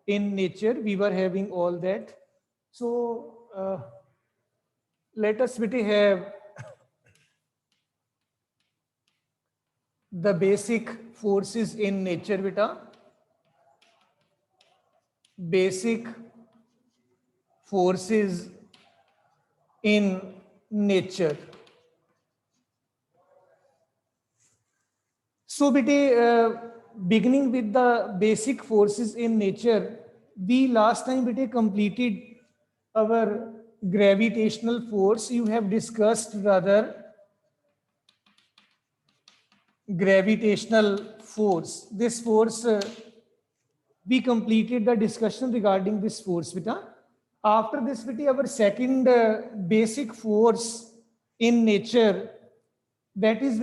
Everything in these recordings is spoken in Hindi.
in nature, we were having all that. So let us beta have the basic forces in nature beta. Basic forces in nature. So, beginning with the basic forces in nature, we last time completed our gravitational force. You have discussed rather gravitational force. This force, we completed the discussion regarding this force, beta. After this, our second basic force in nature, that is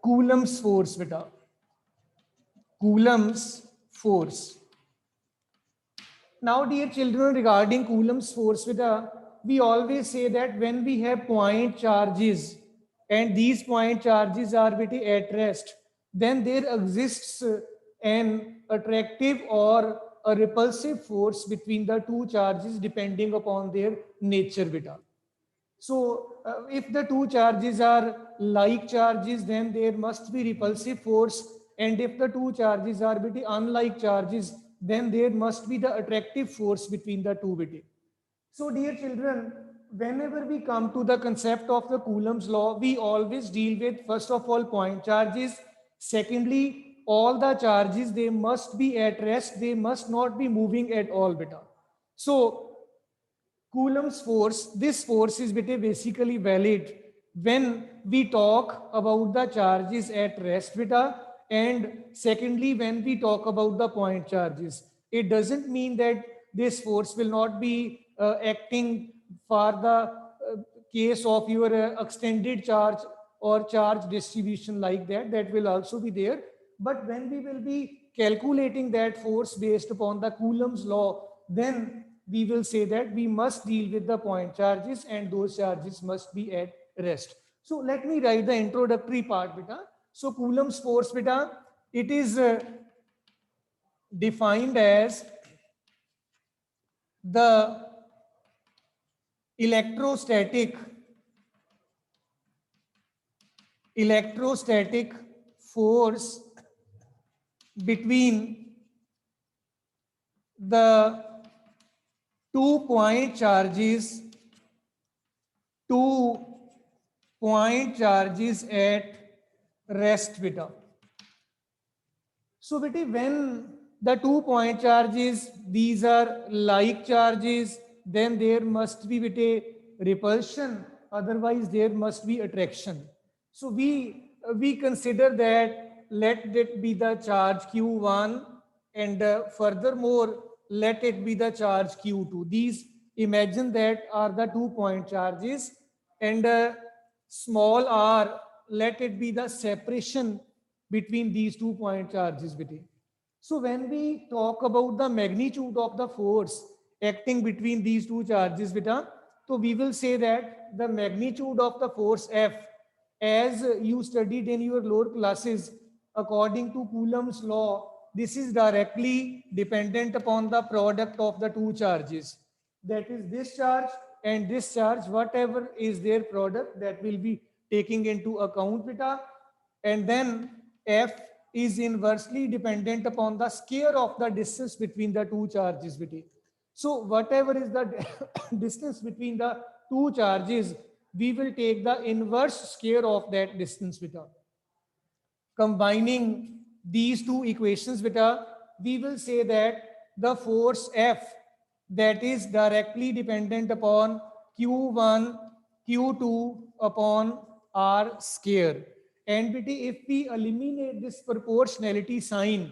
Coulomb's force, beta. Coulomb's force. Now, dear children, regarding Coulomb's force, we always say that when we have point charges and these point charges are at rest, then there exists an attractive or a repulsive force between the two charges depending upon their nature, beta. So, if the two charges are like charges, then there must be repulsive force. And if the two charges are unlike charges, then there must be the attractive force between the two. So, dear children, whenever we come to the concept of the Coulomb's law, we always deal with, first of all, point charges. Secondly, all the charges, they must be at rest. They must not be moving at all, beta. So, Coulomb's force, this force is basically valid when we talk about the charges at rest, beta, and secondly, when we talk about the point charges. It doesn't mean that this force will not be acting for the case of your extended charge or charge distribution like that, that will also be there. But when we will be calculating that force based upon the Coulomb's law, then we will say that we must deal with the point charges and those charges must be at rest. So let me write the introductory part, beta. So Coulomb's force, beta, it is defined as the electrostatic force between the two point charges at rest, beta. So beta, when the 2 point charges, these are like charges, then there must be beta repulsion, otherwise there must be attraction. So we consider that let it be the charge q1 and furthermore let it be the charge q2. These, imagine that, are the 2 point charges, and small r, let it be the separation between these 2 point charges. So when we talk about the magnitude of the force acting between these two charges, so we will say that the magnitude of the force F, as you studied in your lower classes, according to Coulomb's law, this is directly dependent upon the product of the two charges. That is this charge and this charge, whatever is their product, that will be taking into account, beta. And then F is inversely dependent upon the square of the distance between the two charges, beta. So whatever is the distance between the two charges, we will take the inverse square of that distance, beta. Combining these two equations, beta, we will say that the force F, that is directly dependent upon Q1, Q2 upon R square. And beta, if we eliminate this proportionality sign,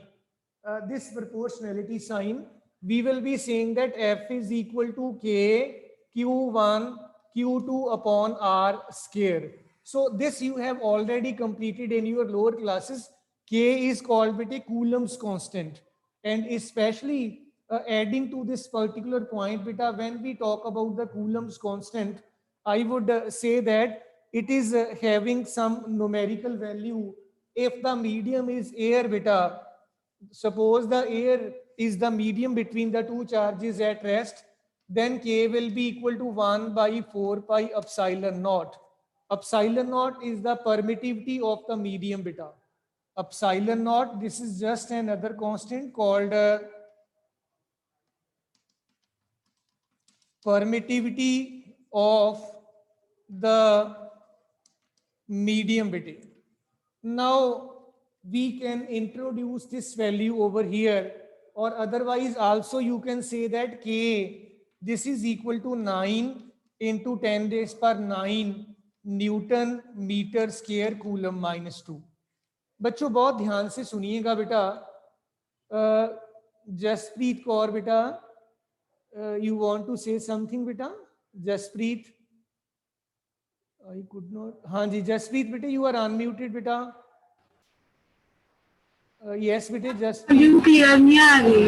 we will be saying that F is equal to K Q1 Q2 upon R square. So this you have already completed in your lower classes. K is called with a Coulomb's constant, and especially adding to this particular point, beta, when we talk about the Coulomb's constant, I would say that it is having some numerical value if the medium is air, beta. Suppose the air is the medium between the two charges at rest, then K will be equal to 1 by 4 pi epsilon naught. Epsilon naught is the permittivity of the medium beta. Epsilon naught, this is just another constant called permittivity of the medium beta. Now we can introduce this value over here, or otherwise also you can say that K, this is equal to 9 into 10 raised per 9 newton metre square coulomb -2। बच्चों बहुत ध्यान से सुनिएगा बेटा। जसप्रीत कौर बेटा, you want to say something बेटा? Jaspreet, I could not. हाँ जी जसप्रीत बेटे, यू आर अनम्यूटेड बेटा। यस बेटे जसप्रीत। क्लियर नहीं आ रही।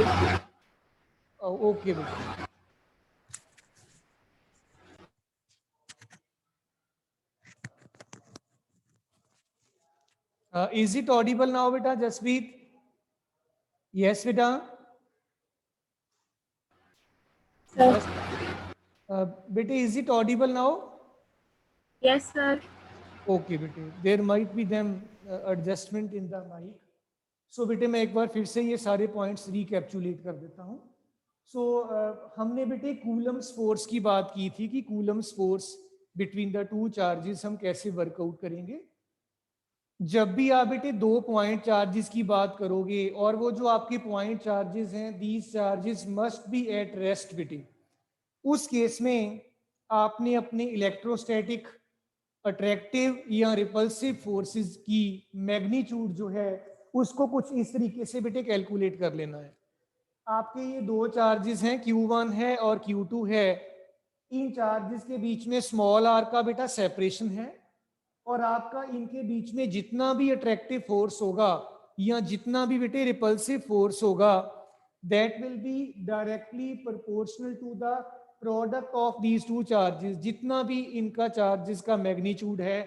ओके बेटा। Is it audible now beta Jaspreet? Yes beta. Sir. Beta, is it audible now? Yes sir. Okay beta, there might be them adjustment in the mic. So बेटे मैं एक बार फिर से ये सारे पॉइंट्स रिकैप्चुलेट कर देता हूँ। सो हमने बेटे कूलम्स फोर्स की बात की थी कि Coulomb's force between the two charges हम कैसे वर्कआउट करेंगे। जब भी आप बेटे दो पॉइंट चार्जेस की बात करोगे और वो जो आपके पॉइंट चार्जेस हैं, these charges must be at rest बेटे, उस केस में आपने अपने इलेक्ट्रोस्टैटिक अट्रैक्टिव या रिपल्सिव फोर्सेस की मैग्नीट्यूड जो है उसको कुछ इस तरीके से बेटे कैलकुलेट कर लेना है। आपके ये दो चार्जेस हैं, Q1 है और Q2 है। इन चार्जेस के बीच में स्मॉल आर का बेटा सेपरेशन है और आपका इनके बीच में जितना भी अट्रैक्टिव फोर्स होगा या जितना भी बेटे रिपल्सिव फोर्स होगा, that will be directly proportional to the product of these two charges. जितना भी इनका चार्जेस का मैग्नीट्यूड है,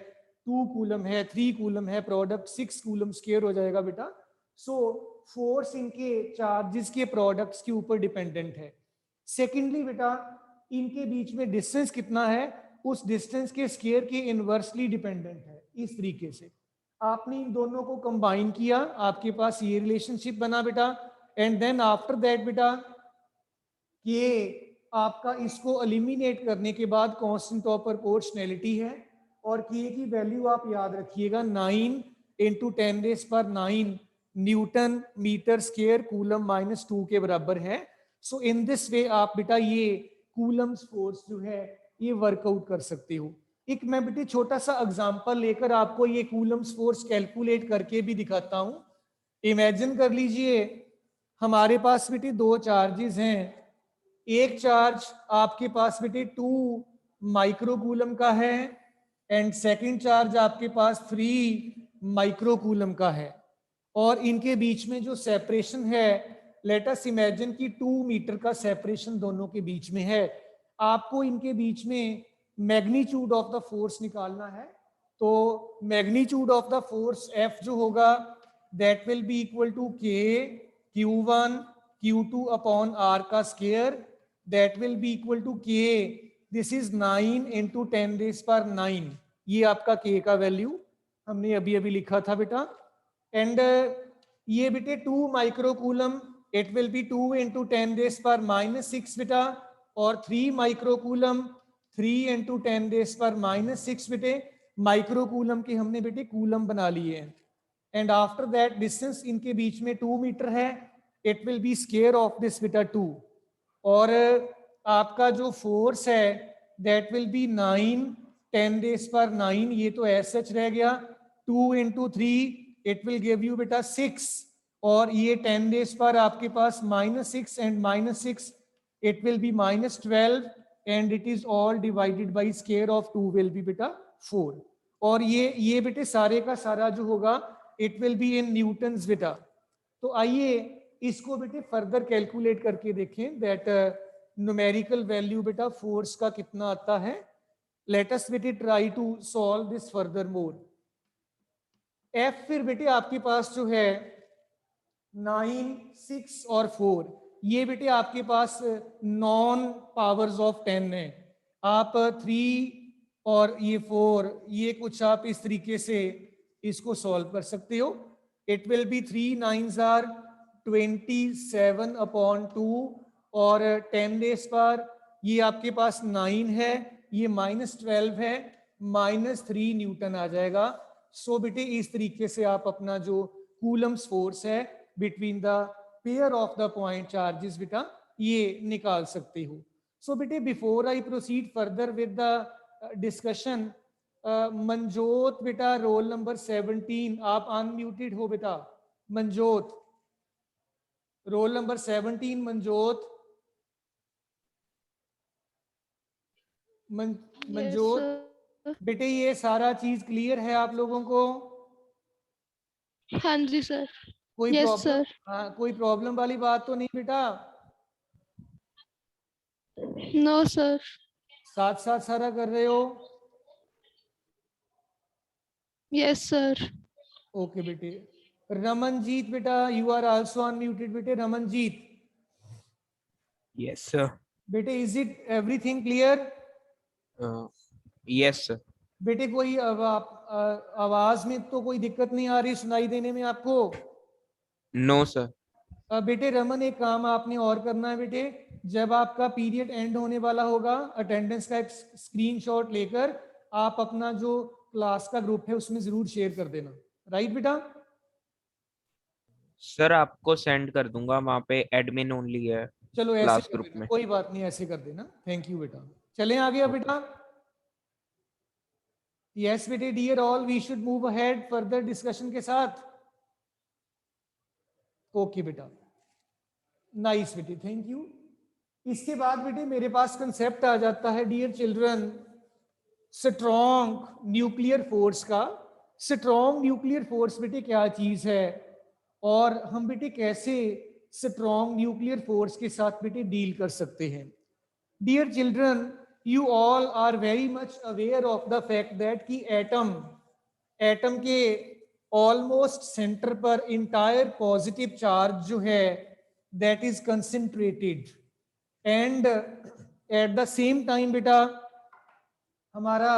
2 कूलम है, 3 कूलम है, प्रोडक्ट 6 कूलम स्क्वायर हो जाएगा बेटा। सो फोर्स इनके चार्जेस के प्रोडक्ट्स के ऊपर डिपेंडेंट है। सेकेंडली बेटा इनके बीच में डिस्टेंस कितना है, उस डिस्टेंस के स्क्वायर के इनवर्सली डिपेंडेंट है। इस तरीके से आपने इन दोनों को कंबाइन किया, आपके पास ये रिलेशनशिप बना बेटा। एंड देन आफ्टर दैट बेटा ये आपका इसको एलिमिनेट करने के बाद कांस्टेंट ऑफ प्रोपोर्शनैलिटी है और के की वैल्यू आप याद रखिएगा 9 into 10 raise per 9 newton metre square coulomb -2 के बराबर है। सो इन दिस वे आप बेटा ये कूलम्स फोर्स जो है ये वर्कआउट कर सकते हो। एक मैं बेटे छोटा सा एग्जांपल लेकर आपको ये कूलम्स फोर्स कैलकुलेट करके भी दिखाता हूं। इमेजिन कर लीजिए हमारे पास बेटे दो चार्जेस हैं। एक चार्ज आपके पास बेटे 2 माइक्रोकूलम का है एंड सेकंड चार्ज आपके पास 3 माइक्रोकूलम का है और इनके बीच में जो सेपरेशन है, लेट अस इमेजिन कि 2 मीटर का सेपरेशन दोनों के बीच में है। आपको इनके बीच में मैग्नीट्यूड ऑफ द फोर्स निकालना है। तो magnitude of the force F जो होगा that will be equal to K Q1 Q2 upon R का square, that will be equal to K, this is 9 into 10 raise per 9। ये आपका K का वैल्यू हमने अभी अभी लिखा था बेटा। एंड ये बेटे 2 microcoulomb, it will be 2 into 10 raise per -6 बेटा, और 3 माइक्रोकूलम 3 इंटू 10 रेज़ पर -6 बेटे। माइक्रोकूलम के हमने बेटे कूलम बना लिए हैं। एंड आफ्टर दैट डिस्टेंस इनके बीच में 2 मीटर है, it will B square of this बेटा 2। और आपका जो फोर्स है that will B 9 10 raise per 9, ये तो एज सच रह गया। 2 into 3 it will give you बेटा 6, और ये 10 रेज़ पर आपके पास -6 and -6 it will be -12 and it is all divided by square of 2 will be बेटा 4। और ये बेटे सारे का सारा जो होगा it will be in newtons बेटा। तो आइए इसको बेटे फर्दर कैलकुलेट करके देखें दैट न्यूमेरिकल वैल्यू बेटा फोर्स का कितना आता है। लेट अस बेटे try to solve this further more. F फिर बेटे आपके पास जो है 9, 6 और 4, ये बेटे आपके पास नॉन पावर्स ऑफ 10 है। आप 3 और ये 4, ये कुछ आप इस तरीके से इसको सॉल्व कर सकते हो। It will B 3 9s are 27/2 और 10 डेज पर ये आपके पास 9 है, ये -12 है, -3 न्यूटन आ जाएगा। सो बेटे इस तरीके से आप अपना जो कूलम्स फोर्स है between the pair of the point charges बेटा ये निकाल सकते हो। सो बेटे before I proceed further with the discussion, Manjot बेटा रोल नंबर 17, आप अनम्यूटेड हो बेटा। Manjot, roll number 17, Manjot. Yes Manjot sir. बेटे ये सारा चीज क्लियर है आप लोगों को? हाँ जी सर। कोई यस प्रॉब्लम? सर। हाँ, कोई प्रॉब्लम वाली बात तो नहीं बेटा? No sir. साथ साथ सारा कर रहे हो? Yes sir. ओके बेटे। रमनजीत बेटा यू आर आल्सो अनम्यूटेड बेटे। Ramanjit Yes, sir. बेटे is it everything clear? Yes, sir. बेटे कोई आवाज में तो कोई दिक्कत नहीं आ रही सुनाई देने में आपको? No, sir. बेटे रमन एक काम आपने और करना है बेटे, जब आपका पीरियड एंड होने वाला होगा अटेंडेंस का एक स्क्रीनशॉट लेकर आप अपना जो क्लास का ग्रुप है उसमें जरूर शेयर कर देना। राइट बेटा? सर आपको सेंड कर दूंगा, वहाँ पे एडमिन ओनली है चलो ऐसे क्लास कर ग्रुप देना, में। कोई बात नहीं, ऐसे कर देना। थैंक यू बेटा। चलें आगे अब बेटा। यस बेटे dear all, we should move ahead further discussion के साथ। ओके बेटा, नाइस बेटे, थैंक यू। इसके बाद बेटे मेरे पास कंसेप्ट आ जाता है dear children strong nuclear force का। स्ट्रॉन्ग न्यूक्लियर फोर्स बेटे क्या चीज है और हम बेटे कैसे स्ट्रॉन्ग न्यूक्लियर फोर्स के साथ बेटे डील कर सकते हैं। Dear children, you all are very much aware of the fact that कि एटम के ऑलमोस्ट सेंटर पर इंटायर पॉजिटिव चार्ज जो है that is concentrated and at the same time बेटा हमारा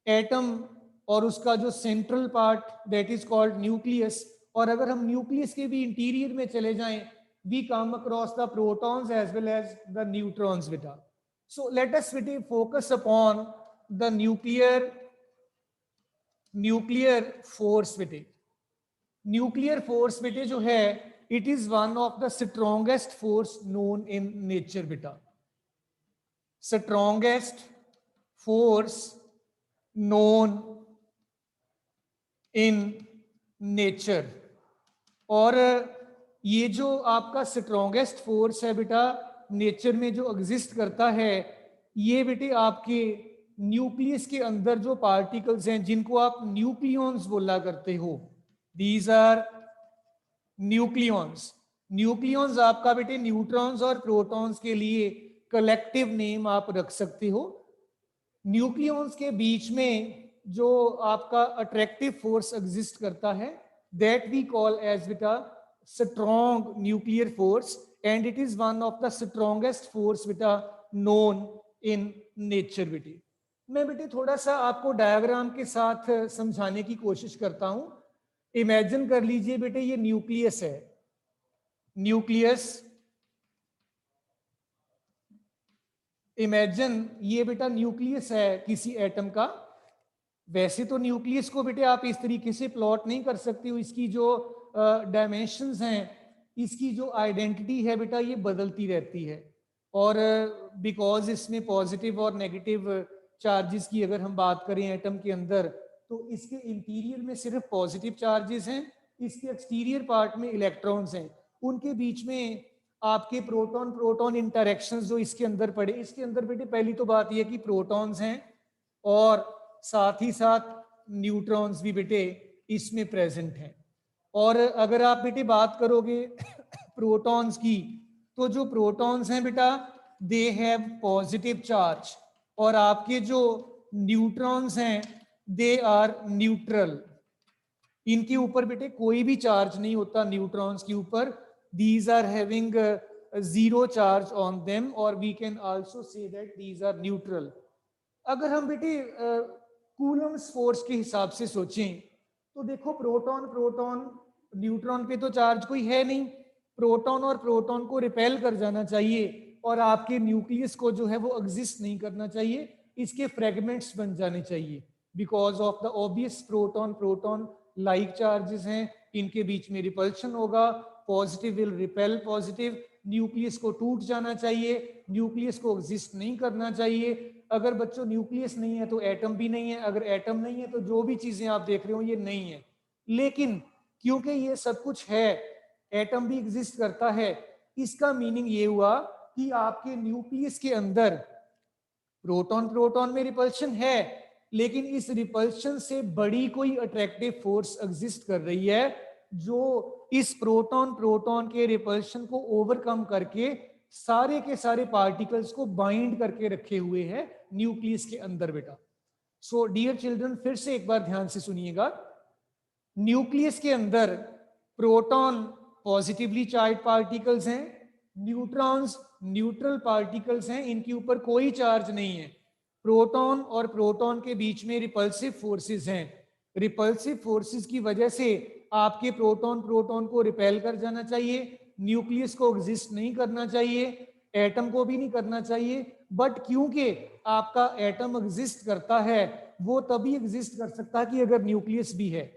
एटम और उसका जो central part that is called nucleus, और अगर हम न्यूक्लियस के भी इंटीरियर में चले जाएं we come across the protons as well as the neutrons बेटा। So let us focus upon the nuclear force बेटे। न्यूक्लियर फोर्स बेटे जो है it is one of the strongest force known in nature बेटा। Strongest force known in nature. और ये जो आपका स्ट्रॉन्गेस्ट फोर्स है बेटा नेचर में जो एग्जिस्ट करता है ये बेटे आपके न्यूक्लियस के अंदर जो पार्टिकल्स हैं जिनको आप न्यूक्लियॉन्स बोला करते हो, दीज आर न्यूक्लियॉन्स। न्यूक्लियॉन्स आपका बेटे न्यूट्रॉन्स और प्रोटॉन्स के लिए कलेक्टिव नेम आप रख सकते हो। न्यूक्लियॉन्स के बीच में जो आपका अट्रैक्टिव फोर्स एग्जिस्ट करता है दैट वी कॉल एज बेटा strong nuclear force and it is one of the strongest force बेटा known in nature बेटे। मैं बेटे थोड़ा सा आपको डायग्राम के साथ समझाने की कोशिश करता हूं। इमेजिन कर लीजिए बेटे ये न्यूक्लियस है, न्यूक्लियस। इमेजिन ये बेटा न्यूक्लियस है किसी एटम का। वैसे तो न्यूक्लियस को बेटे आप इस तरीके से प्लॉट नहीं कर सकते हो, इसकी जो डायमेंशंस हैं, इसकी जो आइडेंटिटी है बेटा ये बदलती रहती है। और बिकॉज इसमें पॉजिटिव और नेगेटिव चार्जेस की अगर हम बात करें एटम के अंदर तो इसके इंटीरियर में सिर्फ पॉजिटिव चार्जेस हैं, इसके एक्सटीरियर पार्ट में इलेक्ट्रॉन्स हैं, उनके बीच में आपके प्रोटॉन प्रोटॉन इंटरेक्शंस जो इसके अंदर पड़े। इसके अंदर बेटे पहली तो बात यह कि प्रोटॉन्स हैं और साथ ही साथ न्यूट्रॉन्स भी बेटे इसमें प्रेजेंट हैं। और अगर आप बेटे बात करोगे प्रोटॉन्स की तो जो प्रोटॉन्स हैं बेटा दे हैव पॉजिटिव चार्ज और आपके जो न्यूट्रॉन्स हैं दे आर न्यूट्रल। इनके ऊपर बेटे कोई भी चार्ज नहीं होता न्यूट्रॉन्स के ऊपर, these are having zero charge on them, और we can also say that these are neutral. अगर हम बेटे कूलम्स फोर्स के हिसाब से सोचें तो देखो प्रोटॉन प्रोटॉन, न्यूट्रॉन पे तो चार्ज कोई है नहीं, प्रोटॉन और प्रोटॉन को रिपेल कर जाना चाहिए और आपके न्यूक्लियस को जो है वो एग्जिस्ट नहीं करना चाहिए, इसके फ्रेगमेंट्स बन जाने चाहिए, because of the obvious proton proton like charges हैं, इनके बीच में रिपल्शन होगा, positive will repel positive, nucleus को टूट जाना चाहिए, न्यूक्लियस को एग्जिस्ट नहीं करना चाहिए। अगर बच्चों न्यूक्लियस नहीं है तो एटम भी नहीं है, अगर एटम नहीं है तो जो भी चीजें आप देख रहे हो ये नहीं है। लेकिन क्योंकि ये सब कुछ है, एटम भी एग्जिस्ट करता है, इसका मीनिंग ये हुआ कि आपके न्यूक्लियस के अंदर प्रोटॉन प्रोटॉन में रिपल्शन है, लेकिन इस रिपल्शन से बड़ी कोई अट्रैक्टिव फोर्स एग्जिस्ट कर रही है जो इस प्रोटॉन प्रोटॉन के रिपल्शन को ओवरकम करके सारे के सारे पार्टिकल्स को बाइंड करके रखे हुए है न्यूक्लियस के अंदर बेटा। सो डियर चिल्ड्रन, फिर से एक बार ध्यान से सुनिएगा, न्यूक्लियस के अंदर प्रोटॉन पॉजिटिवली चार्ज पार्टिकल्स हैं, न्यूट्रॉन्स न्यूट्रल पार्टिकल्स हैं, इनके ऊपर कोई चार्ज नहीं है। प्रोटॉन और प्रोटॉन के बीच में रिपल्सिव फोर्सेस हैं, रिपल्सिव फोर्सेस की वजह से आपके प्रोटॉन प्रोटॉन को रिपेल कर जाना चाहिए, न्यूक्लियस को एग्जिस्ट नहीं करना चाहिए, एटम को भी नहीं करना चाहिए। बट क्योंकि आपका एटम एग्जिस्ट करता है, वो तभी एग्जिस्ट कर सकता है कि अगर न्यूक्लियस भी है।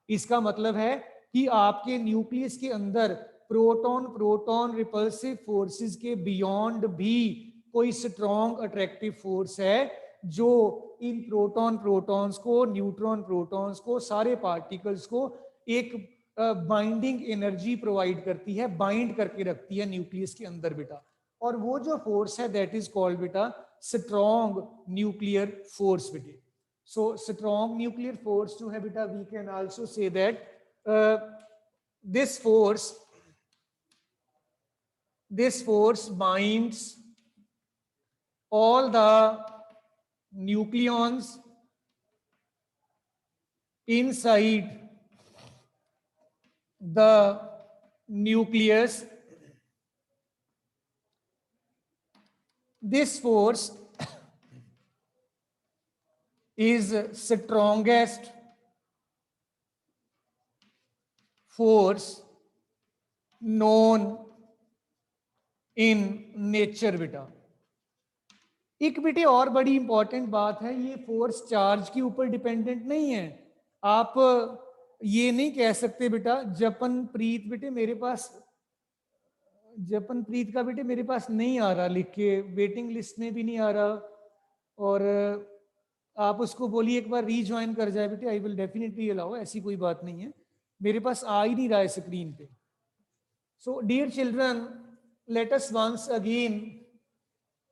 इसका मतलब है कि आपके न्यूक्लियस के अंदर प्रोटॉन प्रोटॉन रिपल्सिव फोर्सेस के बियॉन्ड भी कोई स्ट्रॉन्ग अट्रैक्टिव फोर्स है जो इन प्रोटॉन प्रोटॉन्स को, न्यूट्रॉन प्रोटॉन्स को, सारे पार्टिकल्स को एक बाइंडिंग एनर्जी प्रोवाइड करती है, बाइंड करके रखती है न्यूक्लियस के अंदर बेटा। और वो जो फोर्स है दैट इज कॉल्ड बेटा स्ट्रॉन्ग न्यूक्लियर फोर्स बेटे। सो स्ट्रॉन्ग न्यूक्लियर फोर्स जो है बेटा, we can also say that this force binds all the nucleons inside the nucleus. This force is strongest force known in nature बेटा। एक बेटे और बड़ी इंपॉर्टेंट बात है, ये फोर्स चार्ज के ऊपर डिपेंडेंट नहीं है। आप ये नहीं कह सकते बेटा जपनप्रीत बेटे मेरे पास, जपनप्रीत का बेटे मेरे पास नहीं आ रहा लिख के, वेटिंग लिस्ट में भी नहीं आ रहा, और आप उसको बोलिए एक बार रीज्वाइन कर जाए बेटे, आई विल डेफिनेटली अलाउ, ऐसी कोई बात नहीं है, मेरे पास आ ही नहीं रहा है स्क्रीन पे। So dear children, let us once again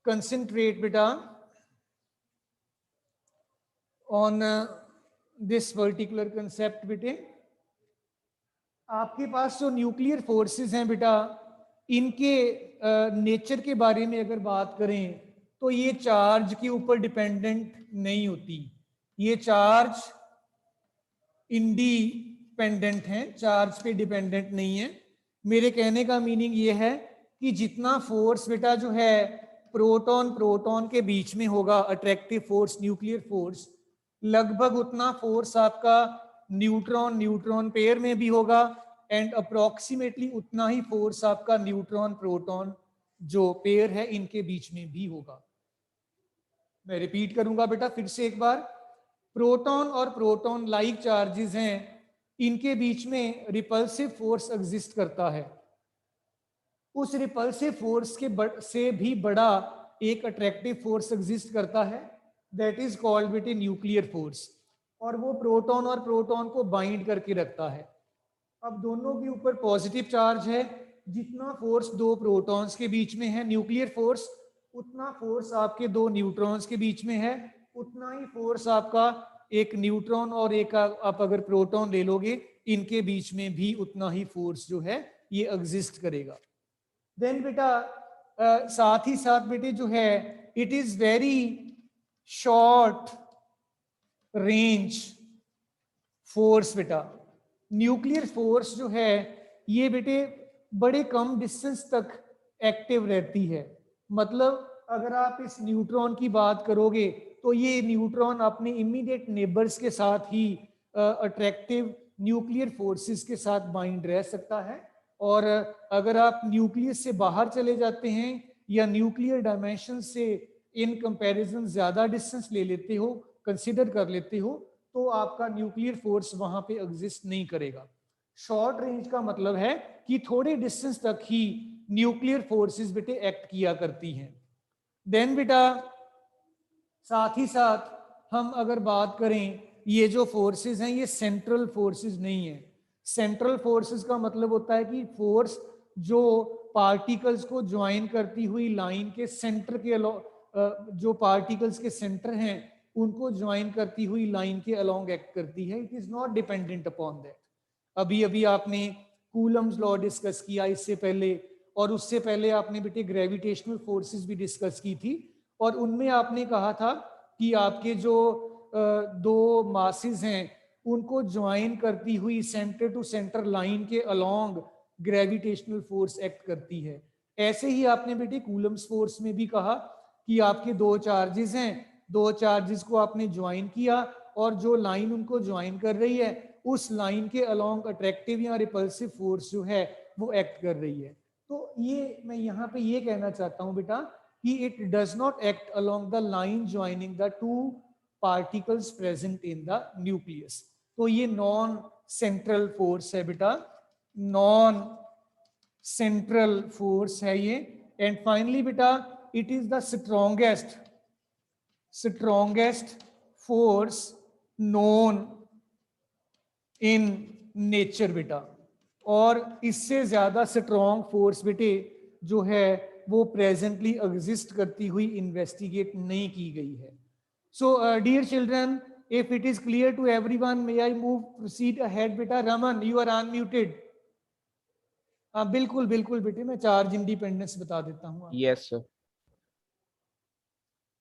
concentrate beta on this particular concept beta। आपके पास जो न्यूक्लियर फोर्सेस हैं बेटा, इनके नेचर के बारे में अगर बात करें तो ये चार्ज के ऊपर डिपेंडेंट नहीं होती, ये चार्ज इंडिपेंडेंट हैं, चार्ज पे डिपेंडेंट नहीं है। मेरे कहने का मीनिंग ये है कि जितना फोर्स बेटा जो है प्रोटॉन प्रोटॉन के बीच में होगा, अट्रैक्टिव फोर्स न्यूक्लियर फोर्स, लगभग उतना फोर्स आपका न्यूट्रॉन न्यूट्रॉन पेयर में भी होगा, एंड अप्रोक्सीमेटली उतना ही फोर्स आपका न्यूट्रॉन प्रोटॉन जो पेयर है इनके बीच में भी होगा। मैं रिपीट करूंगा बेटा फिर से एक बार, प्रोटॉन और प्रोटॉन लाइक चार्जेस हैं, इनके बीच में रिपल्सिव फोर्स एग्जिस्ट करता है, उस रिपल्सिव फोर्स के से भी बड़ा एक अट्रैक्टिव फोर्स एग्जिस्ट करता है, दैट इज कॉल्ड बेटे न्यूक्लियर फोर्स, और वो प्रोटॉन और प्रोटॉन को बाइंड करके रखता है। अब दोनों के ऊपर पॉजिटिव चार्ज है, जितना फोर्स दो प्रोटॉन्स के बीच में है न्यूक्लियर फोर्स, उतना फोर्स आपके दो न्यूट्रॉन्स के बीच में है, उतना ही फोर्स आपका एक न्यूट्रॉन और एक आप अगर प्रोटॉन ले लोगे, इनके बीच में भी उतना ही फोर्स जो है ये एग्जिस्ट करेगा। देन बेटा साथ ही साथ बेटे जो है it is very short range force बेटा, न्यूक्लियर फोर्स जो है ये बेटे बड़े कम डिस्टेंस तक एक्टिव रहती है। मतलब अगर आप इस न्यूट्रॉन की बात करोगे तो ये न्यूट्रॉन अपने इमीडिएट नेबर्स के साथ ही अट्रैक्टिव न्यूक्लियर फोर्सेस के साथ बाइंड रह सकता है, और अगर आप न्यूक्लियस से बाहर चले जाते हैं या न्यूक्लियर डायमेंशन से इन कंपैरिजन ज्यादा डिस्टेंस ले लेते हो, कंसिडर कर लेते हो, तो आपका न्यूक्लियर फोर्स वहां पे एग्जिस्ट नहीं करेगा। शॉर्ट रेंज का मतलब है कि थोड़े डिस्टेंस तक ही न्यूक्लियर फोर्सेस बेटे एक्ट किया करती हैं। देन बेटा साथ ही साथ हम अगर बात करें, ये जो फोर्सेस हैं ये सेंट्रल फोर्सेस नहीं है। सेंट्रल फोर्सेस का मतलब होता है कि फोर्स जो पार्टिकल्स को ज्वाइन करती हुई लाइन के सेंटर के जो पार्टिकल्स के सेंटर हैं उनको ज्वाइन करती हुई लाइन के अलोंग एक्ट करती है। It is not dependent upon that. अभी अभी आपने कूलम्स लॉ डिस्कस किया इससे पहले, और उससे पहले आपने बेटे ग्रेविटेशनल फोर्सेस भी डिस्कस की थी, और उनमें आपने कहा था कि आपके जो दो मासेस हैं उनको ज्वाइन करती हुई सेंटर टू सेंटर लाइन के अलोंग ग्रेविटेशनल फोर्स एक्ट करती है। ऐसे ही आपने बेटे कूलम्स फोर्स में भी कहा कि आपके दो चार्जेस हैं, दो चार्जेस को आपने ज्वाइन किया और जो लाइन उनको ज्वाइन कर रही है उस लाइन के अलोंग अट्रैक्टिव या रिपल्सिव फोर्स जो है वो एक्ट कर रही है। तो ये मैं यहाँ पे ये कहना चाहता हूँ बेटा कि it does not act along the line joining the two particles present in the nucleus. तो ये नॉन सेंट्रल फोर्स है बेटा, नॉन सेंट्रल फोर्स है ये। एंड फाइनली बेटा it is the strongest force known in nature बेटा, और इससे ज्यादा स्ट्रॉन्ग फोर्स बेटे जो है वो प्रेजेंटली एग्जिस्ट करती हुई इन्वेस्टिगेट नहीं की गई है। So dear children, if it is clear to everyone, may I move proceed ahead बेटा। Raman, you are unmuted. हाँ बिल्कुल बिल्कुल बेटे, मैं चार्ज इंडिपेंडेंस बता देता हूँ। Yes sir.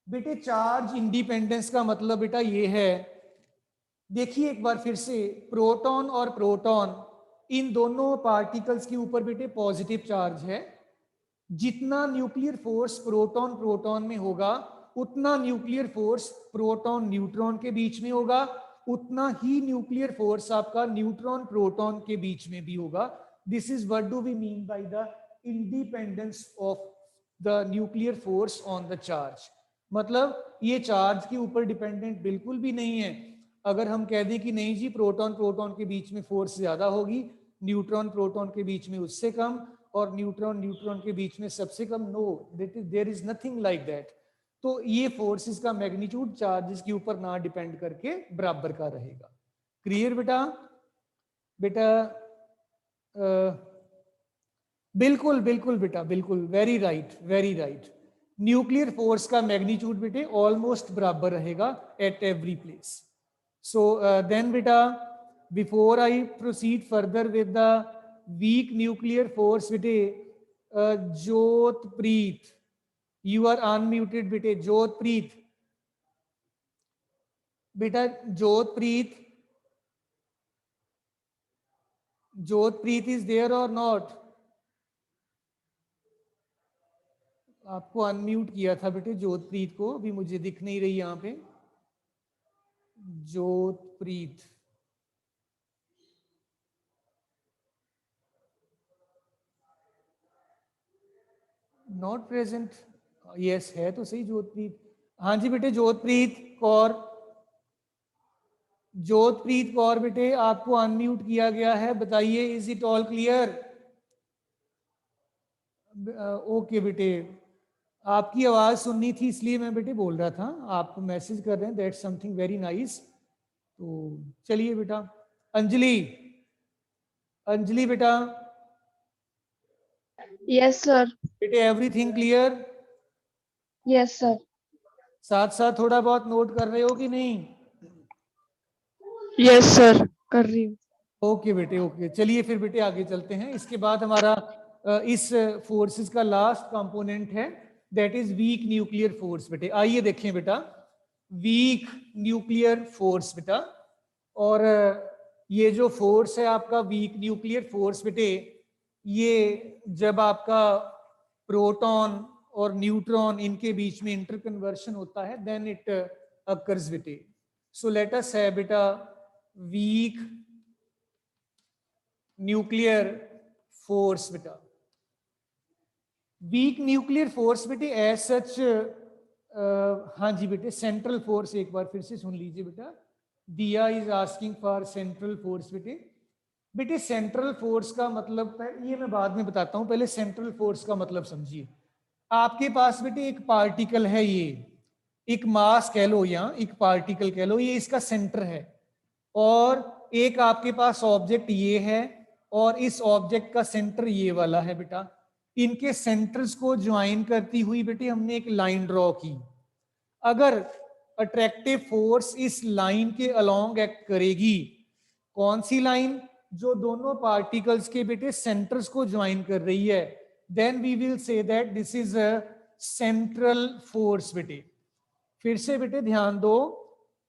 बेटे चार्ज इंडिपेंडेंस का मतलब बेटा ये है, देखिए एक बार फिर से, प्रोटॉन और प्रोटॉन इन दोनों पार्टिकल्स के ऊपर बेटे पॉजिटिव चार्ज है। जितना न्यूक्लियर फोर्स प्रोटॉन प्रोटॉन में होगा उतना न्यूक्लियर फोर्स प्रोटॉन न्यूट्रॉन के बीच में होगा, उतना ही न्यूक्लियर फोर्स आपका न्यूट्रॉन प्रोटॉन के बीच में भी होगा। This is what do we mean by the independence of the nuclear force on the charge. मतलब ये चार्ज के ऊपर डिपेंडेंट बिल्कुल भी नहीं है। अगर हम कह दें कि नहीं जी प्रोटॉन प्रोटॉन के बीच में फोर्स ज्यादा होगी, न्यूट्रॉन प्रोटॉन के बीच में उससे कम, और न्यूट्रॉन न्यूट्रॉन के बीच में सबसे कम, no, there is nothing like that. तो ये फोर्सेस का मैग्नीट्यूड चार्जेस के ऊपर ना डिपेंड करके बराबर का रहेगा। क्लियर बेटा? बेटा बिल्कुल बिल्कुल बेटा, बिल्कुल, very right, very right. Nuclear force का मैग्नीट्यूड बेटे ऑलमोस्ट बराबर रहेगा at every place. So then बेटा before I proceed further with the weak nuclear force बेटे, जोतप्रीत, यू आर अनम्यूटेड बेटे। जोतप्रीत, बेटा जोतप्रीत, जोतप्रीत इज देयर और नॉट? आपको अनम्यूट किया था बेटे जोतप्रीत को, अभी मुझे दिख नहीं रही यहाँ पे। जोतप्रीत, नॉट प्रेजेंट। यस है तो सही जोतप्रीत। हाँ जी बेटे जोतप्रीत कौर, जोतप्रीत कौर बेटे आपको अनम्यूट किया गया है, बताइए is it all clear? Okay बेटे, आपकी आवाज सुननी थी इसलिए मैं बेटे बोल रहा था, आप मैसेज कर रहे हैं, दैट्स समथिंग वेरी नाइस। तो चलिए बेटा, अंजलि, अंजलि बेटा, यस सर। बेटे एवरीथिंग क्लियर? Yes sir. साथ साथ थोड़ा बहुत नोट कर रहे हो कि नहीं? यस सर, कर रही हूँ। ओके बेटे, ओके। चलिए फिर बेटे आगे चलते हैं। इसके बाद हमारा इस फोर्सेस का लास्ट कंपोनेंट है, that is weak nuclear force. बेटे आइए देखें बेटा, वीक न्यूक्लियर फोर्स बेटा, और ये जो फोर्स है आपका वीक न्यूक्लियर फोर्स बेटे, ये जब आपका प्रोटॉन और न्यूट्रॉन इनके बीच में इंटर कन्वर्शन होता है, देन इट अकर्स बेटे. सो लेट अस है बेटा वीक न्यूक्लियर फोर्स बेटा. वीक न्यूक्लियर फोर्स बेटे एज सच, हाँ जी बेटे, सेंट्रल फोर्स एक बार फिर से सुन लीजिए बेटा. दिया is asking for central force बेटे. बेटे सेंट्रल फोर्स का मतलब ये मैं बाद में बताता हूं, पहले सेंट्रल फोर्स का मतलब समझिए. आपके पास बेटे एक पार्टिकल है, ये एक मास कह लो या एक पार्टिकल कह लो, ये इसका सेंटर है. और एक आपके पास ऑब्जेक्ट ये है, और इस ऑब्जेक्ट का सेंटर ये वाला है बेटा. इनके सेंटर्स को ज्वाइन करती हुई बेटे हमने एक लाइन ड्रॉ की. अगर अट्रैक्टिव फोर्स इस लाइन के अलोंग एक्ट करेगी, कौन सी लाइन? जो दोनों पार्टिकल्स के बेटे सेंटर्स को ज्वाइन कर रही है, then we will say that this is a central force बेटे. फिर से बेटे ध्यान दो,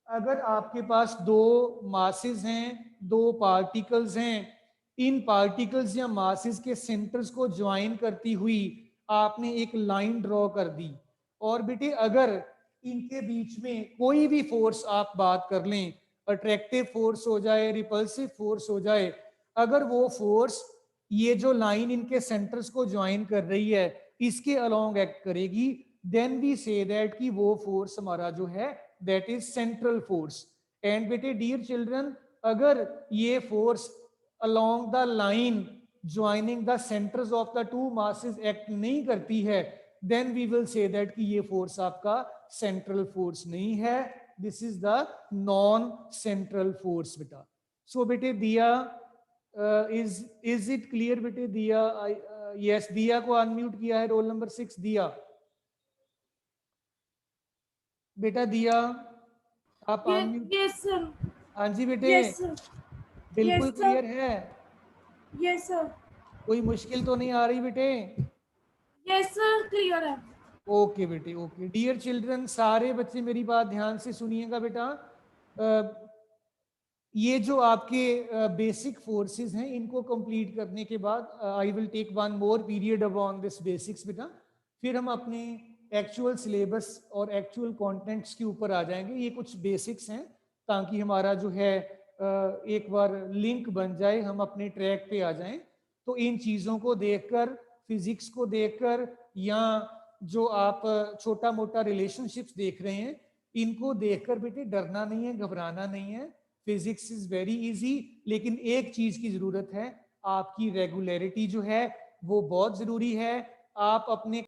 अगर आपके पास दो मासेस हैं, दो पार्टिकल्स हैं, इन पार्टिकल्स या मासेस के सेंटर्स को ज्वाइन करती हुई आपने एक लाइन ड्रॉ कर दी, और बेटे अगर इनके बीच में कोई भी फोर्स आप बात कर लें, अट्रैक्टिव फोर्स हो जाए, रिपल्सिव फोर्स हो जाए, अगर वो फोर्स ये जो लाइन इनके सेंटर्स को ज्वाइन कर रही है इसके अलोंग एक्ट करेगी, देन वी से दैट कि वो फोर्स हमारा जो है that is central force. And बेटे डियर चिल्ड्रन, अगर ये force along the line joining the centers of the two masses act नहीं करती है, then we will say that कि ये force आपका central force नहीं है, this is the non central force बेटा. So बेटे दिया, is it clear बेटे? दिया, yes, दिया को अनम्यूट किया है रोल नंबर 6. दिया बेटा, दिया आप अनम्यूट. Yes, sir. हाँ जी बेटे, Yes, sir. बिल्कुल Yes, sir. क्लियर है, Yes, sir. कोई मुश्किल तो नहीं आ रही बेटे? Yes, sir. Clear है. ओके बेटे, ओके. डियर चिल्ड्रन, सारे बच्चे मेरी बात ध्यान से सुनिएगा बेटा. ये जो आपके बेसिक फोर्सेस हैं, इनको कंप्लीट करने के बाद I will take one more period upon this basics बेटा. फिर हम अपने एक्चुअल सिलेबस और एक्चुअल कंटेंट्स के ऊपर आ जाएंगे. ये कुछ बेसिक्स हैं ताकि हमारा जो है एक बार लिंक बन जाए, हम अपने ट्रैक पे आ जाएं. तो इन चीज़ों को देखकर, फिजिक्स को देखकर, या जो आप छोटा मोटा रिलेशनशिप्स देख रहे हैं, इनको देखकर बेटे डरना नहीं है, घबराना नहीं है. फिजिक्स इज वेरी इजी, लेकिन एक चीज की जरूरत है, आपकी रेगुलरिटी जो है वो बहुत जरूरी है. आप अपने